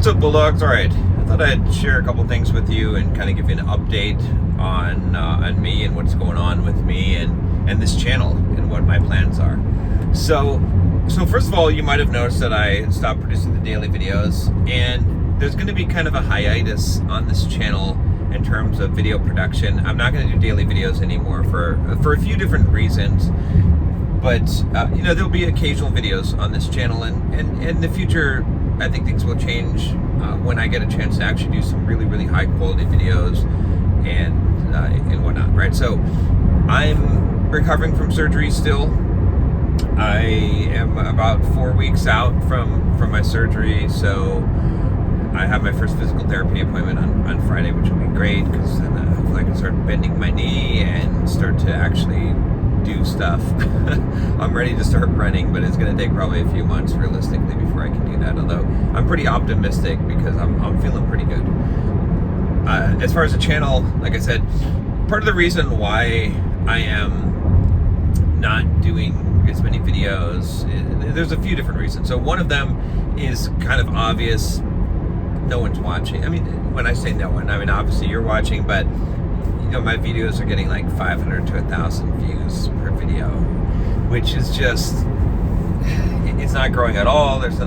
up, Bulldogs? All right, I thought I'd share a couple things with you and kind of give you an update on me and what's going on with me and this channel and what my plans are. So first of all, you might have noticed that I stopped producing the daily videos, and there's going to be kind of a hiatus on this channel in terms of video production. I'm not going to do daily videos anymore for a few different reasons. But there'll be occasional videos on this channel, and in the future, I think things will change when I get a chance to actually do some really, really high quality videos and whatnot, right? So I'm recovering from surgery still. I am about 4 weeks out from my surgery, so I have my first physical therapy appointment on Friday, which will be great, because then hopefully I can start bending my knee and start to actually do stuff. I'm ready to start running, but it's going to take probably a few months realistically before I can do that, although I'm pretty optimistic because I'm feeling pretty good. As far as the channel, like I said, part of the reason why I am not doing as many videos, there's a few different reasons. So one of them is kind of obvious. No one's watching. I mean, when I say no one, I mean obviously you're watching, but my videos are getting like 500 to 1,000 views per video, which is just, it's not growing at all. There's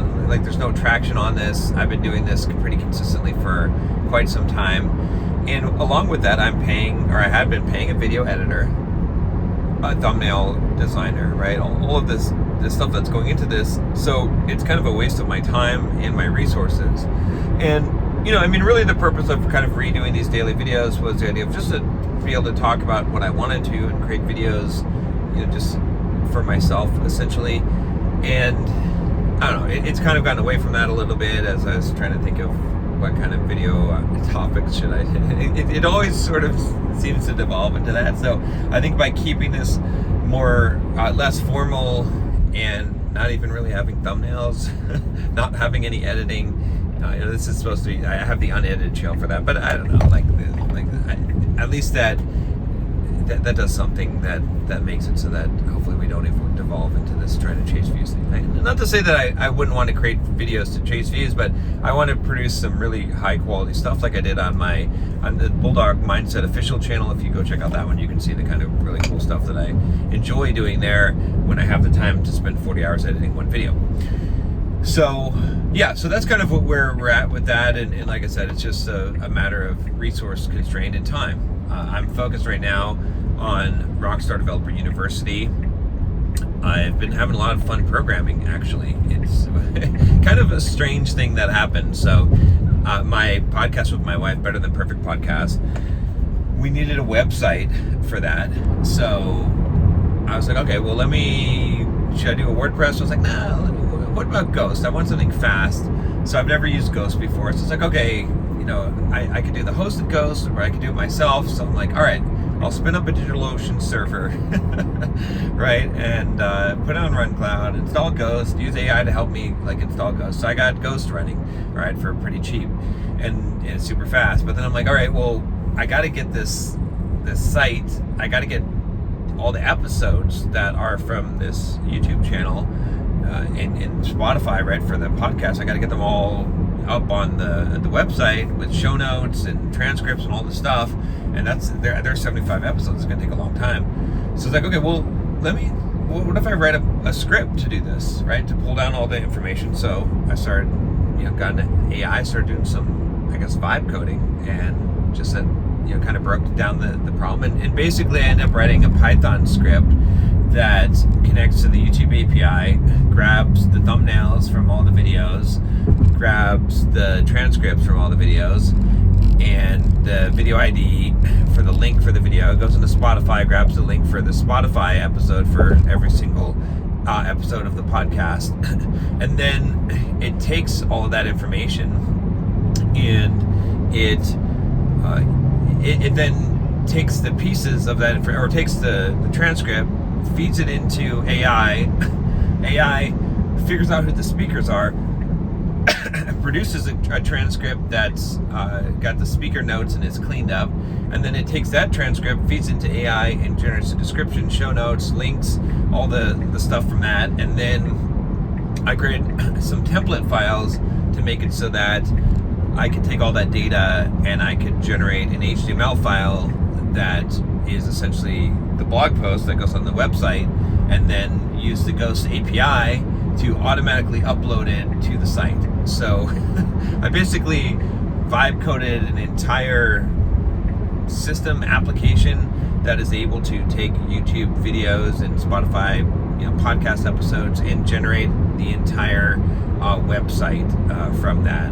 no traction on this. I've been doing this pretty consistently for quite some time, and along with that, I have been paying a video editor, a thumbnail designer, right? All of this stuff that's going into this, so it's kind of a waste of my time and my resources. And really the purpose of kind of redoing these daily videos was the idea of just to be able to talk about what I wanted to and create videos, just for myself, essentially. And I don't know, it's kind of gotten away from that a little bit as I was trying to think of what kind of video topics should I it always sort of seems to devolve into that. So I think by keeping this more, less formal and not even really having thumbnails, not having any editing, this is supposed to be, I have the unedited channel for that, but I don't know, at least that does something that makes it so that hopefully we don't even devolve into this trying to chase views thing. Not to say that I wouldn't want to create videos to chase views, but I want to produce some really high quality stuff like I did on the Bulldog Mindset official channel. If you go check out that one, you can see the kind of really cool stuff that I enjoy doing there when I have the time to spend 40 hours editing one video. So that's kind of where we're at with that, and like I said, it's just a matter of resource constraint and time. I'm focused right now on Rockstar Developer University. I've been having a lot of fun programming, actually. It's kind of a strange thing that happened. So my podcast with my wife, Better Than Perfect podcast, we needed a website for that. So I was like, okay, well, should I do a WordPress? I was like, nah, what about Ghost? I want something fast. So I've never used Ghost before. So it's like, okay, I could do the hosted Ghost, or I could do it myself. So I'm like, all right, I'll spin up a DigitalOcean server, right? And put it on RunCloud, install Ghost, use AI to help me install Ghost. So I got Ghost running, right, for pretty cheap and it's super fast. But then I'm like, all right, well, I got to get this site. I got to get all the episodes that are from this YouTube channel in Spotify, right, for the podcast. I got to get them all up on the website with show notes and transcripts and all the stuff, and there's 75 episodes. It's gonna take a long time. So it's like, okay, well, what if I write a script to do this, right, to pull down all the information? So I started, got into AI, started doing some, I guess, vibe coding, and just said, kind of broke down the problem, and basically I ended up writing a Python script that connects to the YouTube API, grabs the thumbnails from all the videos, grabs the transcripts from all the videos, and the video ID for the link for the video. It goes into Spotify, grabs the link for the Spotify episode for every single episode of the podcast. And then it takes all of that information, and it then takes the pieces of that, or takes the transcript, feeds it into AI. AI figures out who the speakers are, produces a transcript that's got the speaker notes and is cleaned up, and then it takes that transcript, feeds into AI, and generates a description, show notes, links, all the stuff from that. And then I create some template files to make it so that I could take all that data and I could generate an HTML file that is essentially the blog post that goes on the website, and then use the Ghost API to automatically upload it to the site. So I basically vibe coded an entire system application that is able to take YouTube videos and Spotify, podcast episodes and generate the entire website from that,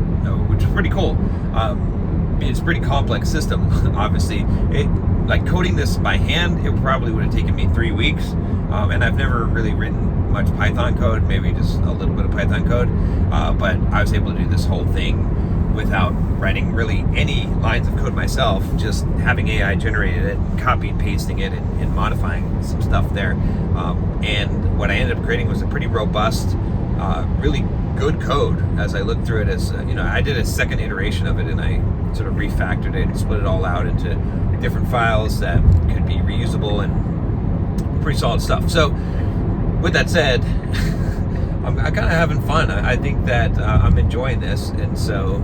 which is pretty cool. It's a pretty complex system, obviously. Like coding this by hand, it probably would have taken me 3 weeks, and I've never really written much Python code, maybe just a little bit of Python code, but I was able to do this whole thing without writing really any lines of code myself, just having AI generated it, copy and pasting it, and modifying some stuff there. And what I ended up creating was a pretty robust, really good code. As I looked through it, as I did a second iteration of it, and I sort of refactored it and split it all out into different files that could be reusable, and pretty solid stuff. So with that said, I'm kind of having fun. I think that I'm enjoying this, and so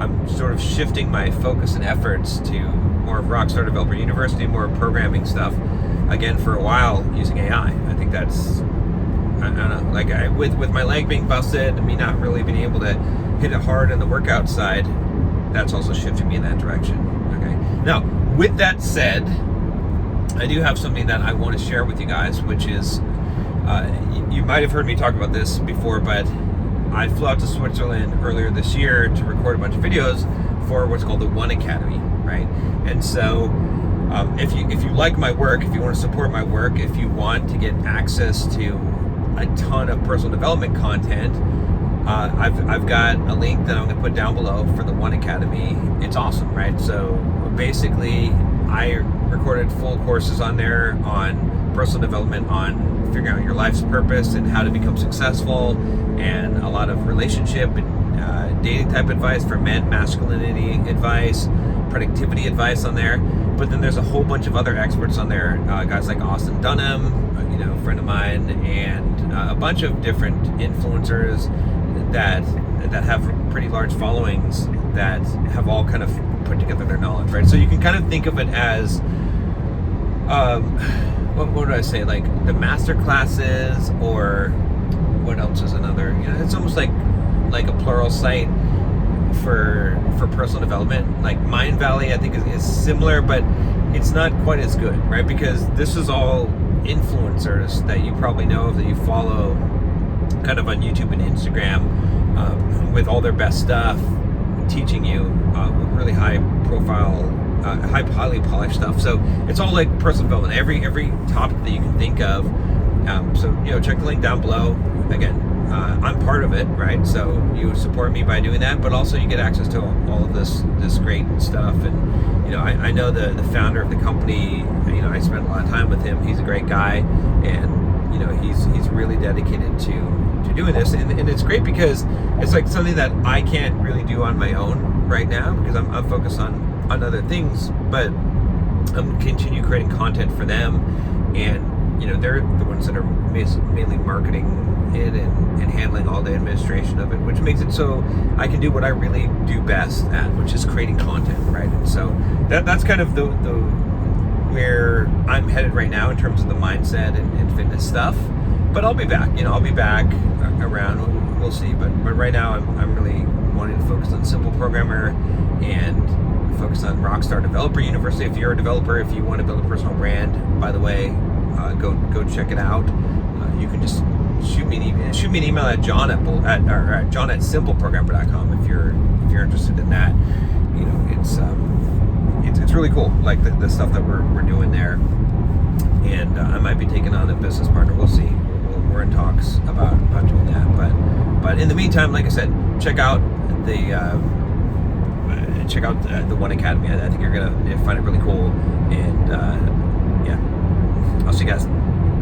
I'm sort of shifting my focus and efforts to more of Rockstar Developer University, more programming stuff, again for a while using AI. I think that's, I don't know, like with my leg being busted and me not really being able to hit it hard on the workout side, that's also shifting me in that direction. Okay. Now, with that said, I do have something that I want to share with you guys, which is, you might have heard me talk about this before, but I flew out to Switzerland earlier this year to record a bunch of videos for what's called the One Academy, right? And so if you like my work, if you want to support my work, if you want to get access to a ton of personal development content, I've got a link that I'm going to put down below for the One Academy. It's awesome, right? So basically, I recorded full courses on there on personal development, on figuring out your life's purpose and how to become successful, and a lot of relationship and dating type advice for men, masculinity advice, productivity advice on there. But then there's a whole bunch of other experts on there, guys like Austin Dunham, a friend of mine, and a bunch of different influencers that have pretty large followings that have all kind of put together their knowledge, right? So you can kind of think of it as what do I say, like the master classes, or what else is another, it's almost like a plural site for personal development. Like Mind Valley, I think is similar, but it's not quite as good, right? Because this is all influencers that you probably know of, that you follow kind of on YouTube and Instagram, with all their best stuff, teaching you really high profile, highly polished stuff. So it's all like personal development, every topic that you can think of. So check the link down below. Again, I'm part of it, right? So you support me by doing that, but also you get access to all of this great stuff. And I know the founder of the company. I spent a lot of time with him. He's a great guy, and he's really dedicated to doing this, and it's great because it's like something that I can't really do on my own right now, because I'm focused on other things, but I'm continue creating content for them, and they're the ones that are mainly marketing it and handling all the administration of it, which makes it so I can do what I really do best at, which is creating content, right? And so that's kind of the where I'm headed right now in terms of the mindset and fitness stuff. But I'll be back, I'll be back around, we'll see. But right now I'm really wanting to focus on Simple Programmer and focus on Rockstar Developer University. If you're a developer, if you want to build a personal brand, by the way, go check it out. You can just shoot me an email at john at simpleprogrammer.com if you're interested in that. It's really cool, like the stuff that we're doing there. And I might be taking on a business partner. We'll see. We're in talks about doing that. But in the meantime, like I said, check out the One Academy. I think you're gonna find it really cool. And I'll see you guys.